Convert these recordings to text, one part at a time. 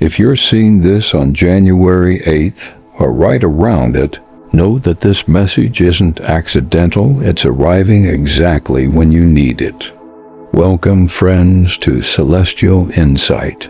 If you're seeing this on January 8th or right around it, know that this message isn't accidental. It's arriving exactly when you need it. Welcome, friends, to Celestial Insight.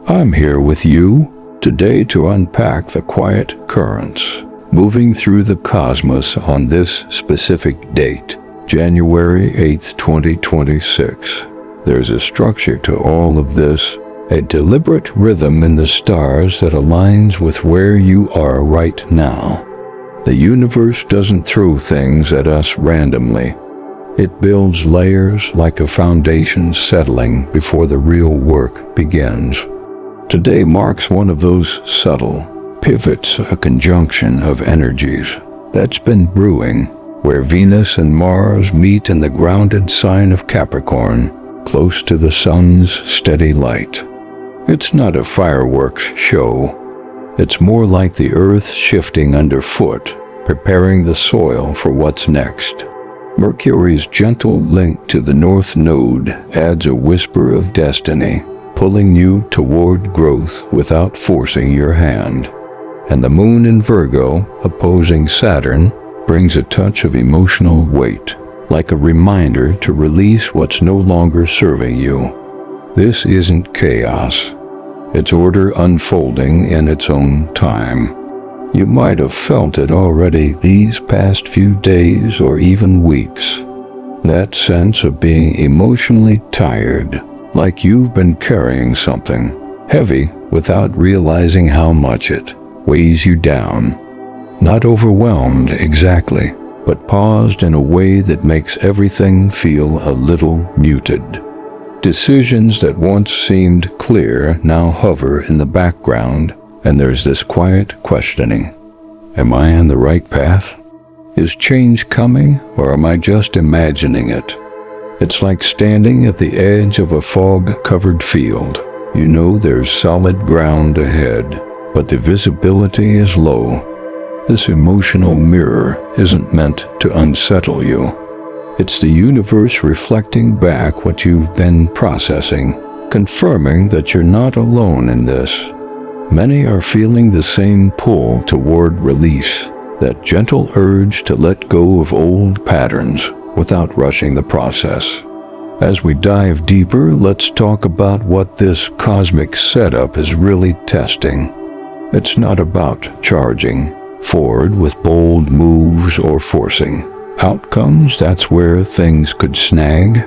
I'm here with you today to unpack the quiet currents moving through the cosmos on this specific date, January 8th, 2026. There's a structure to all of this, a deliberate rhythm in the stars that aligns with where you are right now. The universe doesn't throw things at us randomly. It builds layers like a foundation settling before the real work begins. Today marks one of those subtle pivots, a conjunction of energies that's been brewing, where Venus and Mars meet in the grounded sign of Capricorn, close to the sun's steady light. It's not a fireworks show. It's more like the earth shifting underfoot, preparing the soil for what's next. Mercury's gentle link to the North Node adds a whisper of destiny, pulling you toward growth without forcing your hand. And the moon in Virgo, opposing Saturn, brings a touch of emotional weight, like a reminder to release what's no longer serving you. This isn't chaos. It's order unfolding in its own time. You might have felt it already these past few days or even weeks. That sense of being emotionally tired, like you've been carrying something heavy without realizing how much it weighs you down. Not overwhelmed exactly, but paused in a way that makes everything feel a little muted. Decisions that once seemed clear now hover in the background, and there's this quiet questioning. Am I on the right path? Is change coming, or am I just imagining it? It's like standing at the edge of a fog-covered field. You know there's solid ground ahead, but the visibility is low. This emotional mirror isn't meant to unsettle you. It's the universe reflecting back what you've been processing, confirming that you're not alone in this. Many are feeling the same pull toward release, that gentle urge to let go of old patterns without rushing the process. As we dive deeper, let's talk about what this cosmic setup is really testing. It's not about charging forward with bold moves or forcing outcomes. That's where things could snag.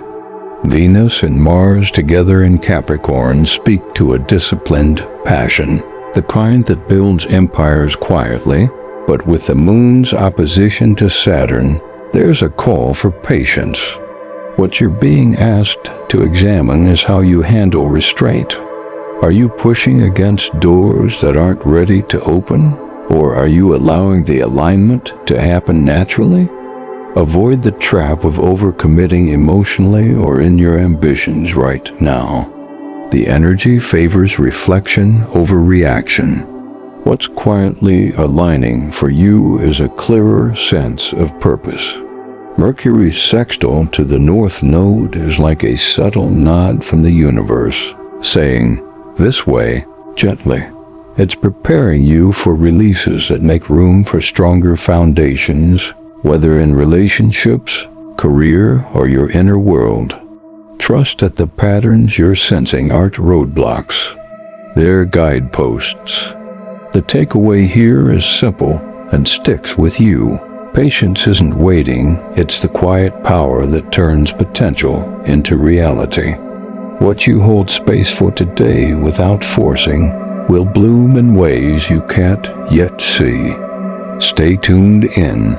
Venus and Mars together in Capricorn speak to a disciplined passion, the kind that builds empires quietly, but with the moon's opposition to Saturn, there's a call for patience. What you're being asked to examine is how you handle restraint. Are you pushing against doors that aren't ready to open, or are you allowing the alignment to happen naturally? Avoid the trap of overcommitting emotionally or in your ambitions right now. The energy favors reflection over reaction. What's quietly aligning for you is a clearer sense of purpose. Mercury's sextile to the North Node is like a subtle nod from the universe, saying, "This way, gently." It's preparing you for releases that make room for stronger foundations, whether in relationships, career, or your inner world. Trust that the patterns you're sensing aren't roadblocks. They're guideposts. The takeaway here is simple and sticks with you. Patience isn't waiting, it's the quiet power that turns potential into reality. What you hold space for today without forcing will bloom in ways you can't yet see. Stay tuned in.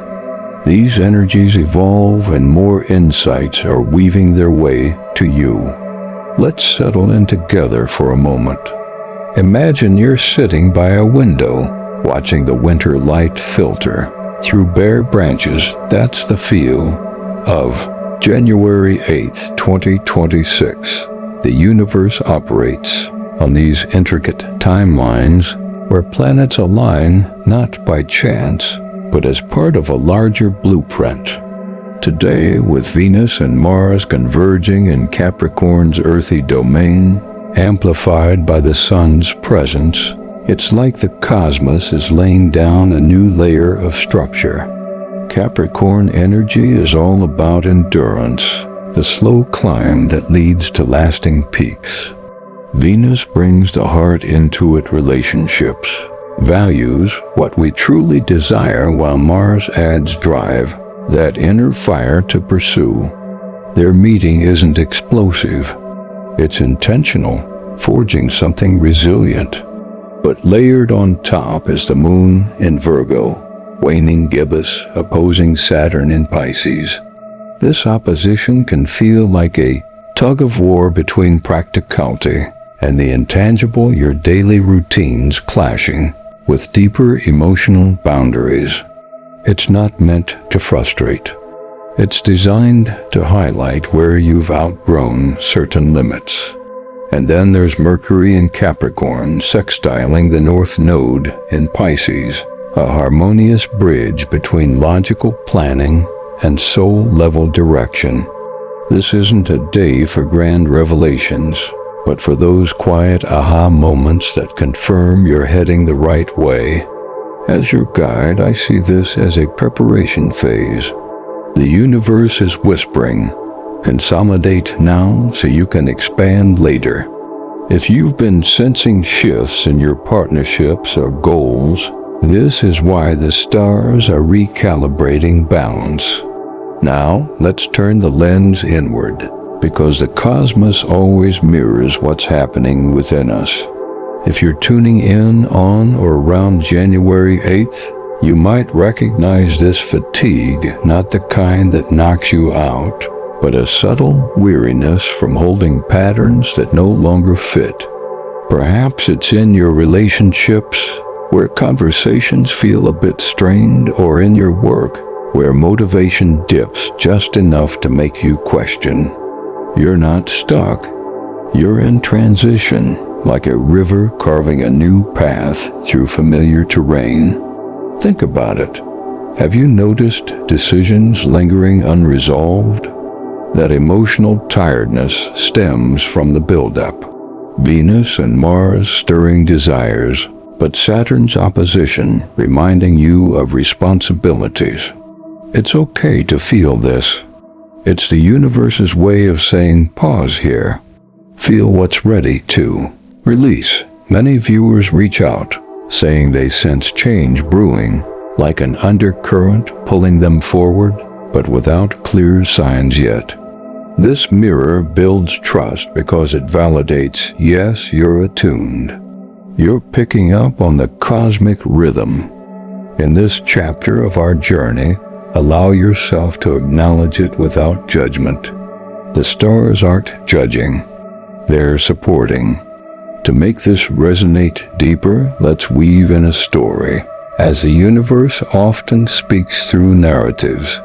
These energies evolve and more insights are weaving their way to you. Let's settle in together for a moment. Imagine you're sitting by a window, watching the winter light filter through bare branches. That's the feel of January 8th, 2026. The universe operates on these intricate timelines where planets align not by chance, but as part of a larger blueprint. Today, with Venus and Mars converging in Capricorn's earthy domain, amplified by the sun's presence. It's like the cosmos is laying down a new layer of structure. Capricorn energy is all about endurance, the slow climb that leads to lasting peaks. Venus brings the heart into its relationships, values what we truly desire, while Mars adds drive, that inner fire to pursue. Their meeting isn't explosive. It's intentional, forging something resilient. But layered on top is the moon in Virgo, waning gibbous, opposing Saturn in Pisces. This opposition can feel like a tug-of-war between practicality and the intangible, your daily routines clashing with deeper emotional boundaries. It's not meant to frustrate. It's designed to highlight where you've outgrown certain limits. And then there's Mercury in Capricorn sextiling the North Node in Pisces, a harmonious bridge between logical planning and soul-level direction. This isn't a day for grand revelations, but for those quiet aha moments that confirm you're heading the right way. As your guide, I see this as a preparation phase. The universe is whispering, consolidate now so you can expand later. If you've been sensing shifts in your partnerships or goals, this is why the stars are recalibrating balance. Now, let's turn the lens inward, because the cosmos always mirrors what's happening within us. If you're tuning in on or around January 8th, you might recognize this fatigue, not the kind that knocks you out, but a subtle weariness from holding patterns that no longer fit. Perhaps it's in your relationships, where conversations feel a bit strained, or in your work, where motivation dips just enough to make you question. You're not stuck. You're in transition, like a river carving a new path through familiar terrain. Think about it. Have you noticed decisions lingering unresolved? That emotional tiredness stems from the buildup. Venus and Mars stirring desires, but Saturn's opposition reminding you of responsibilities. It's okay to feel this. It's the universe's way of saying, pause here. Feel what's ready to release. Many viewers reach out, saying they sense change brewing, like an undercurrent pulling them forward, but without clear signs yet. This mirror builds trust because it validates, yes, you're attuned. You're picking up on the cosmic rhythm. In this chapter of our journey, allow yourself to acknowledge it without judgment. The stars aren't judging, they're supporting. To make this resonate deeper, let's weave in a story, as the universe often speaks through narratives.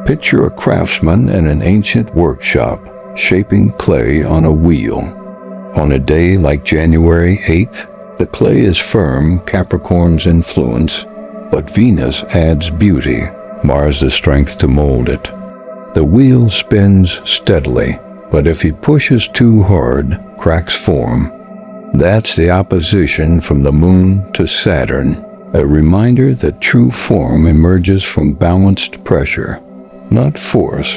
Picture a craftsman in an ancient workshop, shaping clay on a wheel. On a day like January 8th, the clay is firm, Capricorn's influence, but Venus adds beauty, Mars the strength to mold it. The wheel spins steadily, but if he pushes too hard, cracks form. That's the opposition from the moon to Saturn, a reminder that true form emerges from balanced pressure, not force.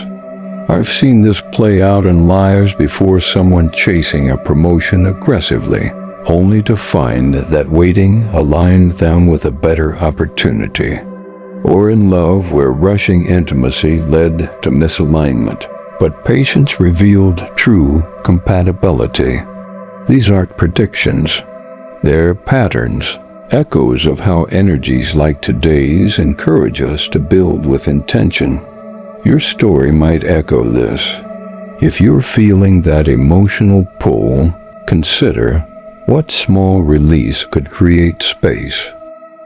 I've seen this play out in lives before, someone chasing a promotion aggressively, only to find that waiting aligned them with a better opportunity. Or in love, where rushing intimacy led to misalignment, but patience revealed true compatibility. These aren't predictions. They're patterns, echoes of how energies like today's encourage us to build with intention. Your story might echo this. If you're feeling that emotional pull, consider what small release could create space.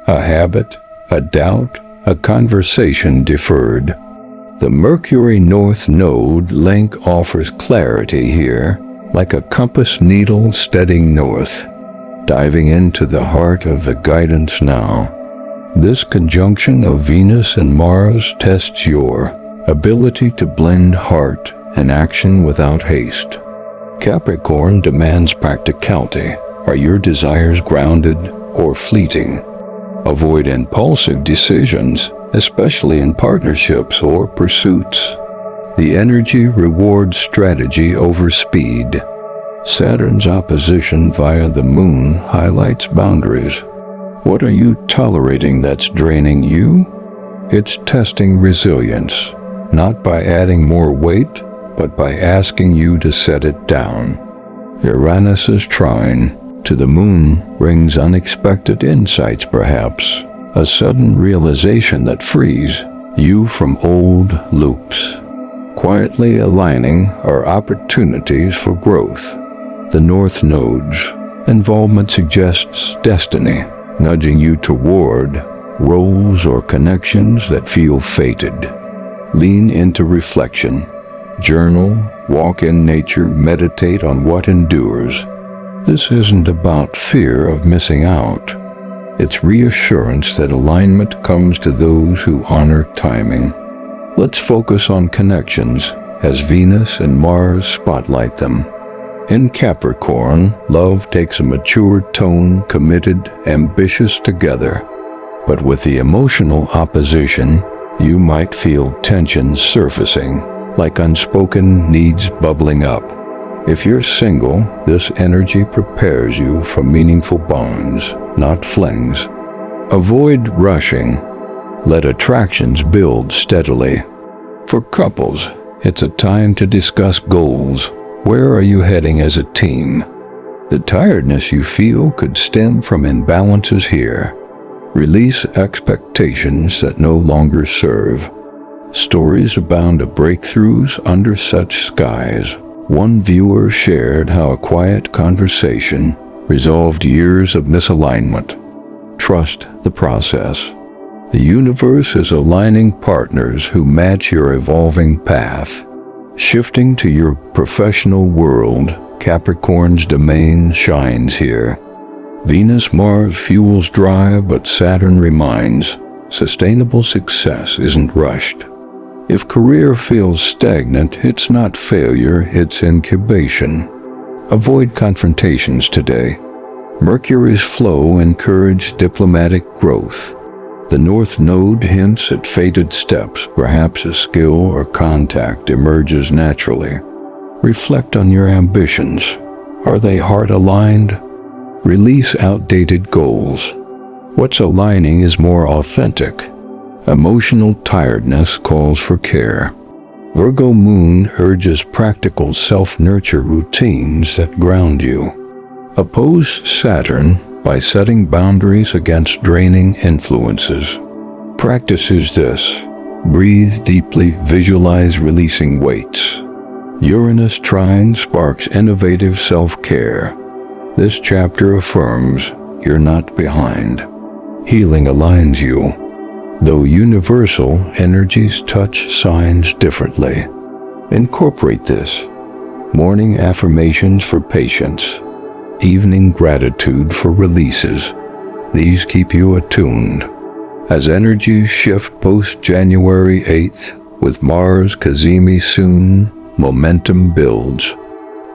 A habit, a doubt, a conversation deferred. The Mercury North Node link offers clarity here, like a compass needle steading north, diving into the heart of the guidance now. This conjunction of Venus and Mars tests your ability to blend heart and action without haste. Capricorn demands practicality. Are your desires grounded or fleeting? Avoid impulsive decisions, especially in partnerships or pursuits. The energy rewards strategy over speed. Saturn's opposition via the moon highlights boundaries. What are you tolerating that's draining you? It's testing resilience, not by adding more weight, but by asking you to set it down. Uranus's trine to the moon brings unexpected insights perhaps, a sudden realization that frees you from old loops. Quietly aligning are opportunities for growth. The North Node's involvement suggests destiny, nudging you toward roles or connections that feel fated. Lean into reflection. Journal, walk in nature, meditate on what endures. This isn't about fear of missing out. It's reassurance that alignment comes to those who honor timing. Let's focus on connections as Venus and Mars spotlight them. In Capricorn, love takes a mature tone, committed, ambitious together. But with the emotional opposition, you might feel tension surfacing, like unspoken needs bubbling up. If you're single, this energy prepares you for meaningful bonds, not flings. Avoid rushing. Let attractions build steadily. For couples, it's a time to discuss goals. Where are you heading as a team? The tiredness you feel could stem from imbalances here. Release expectations that no longer serve. Stories abound of breakthroughs under such skies. One viewer shared how a quiet conversation resolved years of misalignment. Trust the process. The universe is aligning partners who match your evolving path. Shifting to your professional world, Capricorn's domain shines here. Venus-Mars fuels drive, but Saturn reminds, sustainable success isn't rushed. If career feels stagnant, it's not failure, it's incubation. Avoid confrontations today. Mercury's flow encourages diplomatic growth. The North Node hints at fated steps, perhaps a skill or contact emerges naturally. Reflect on your ambitions. Are they heart-aligned? Release outdated goals. What's aligning is more authentic. Emotional tiredness calls for care. Virgo moon urges practical self-nurture routines that ground you. Oppose Saturn by setting boundaries against draining influences. Practices this. Breathe deeply, visualize releasing weights. Uranus trine sparks innovative self-care. This chapter affirms you're not behind. Healing aligns you. Though universal, energies touch signs differently. Incorporate this. Morning affirmations for patience. Evening gratitude for releases. These keep you attuned. As energies shift post-January 8th, with Mars Cazimi soon, momentum builds.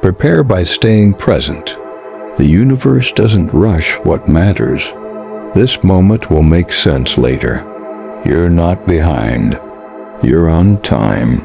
Prepare by staying present. The universe doesn't rush what matters. This moment will make sense later. You're not behind. You're on time.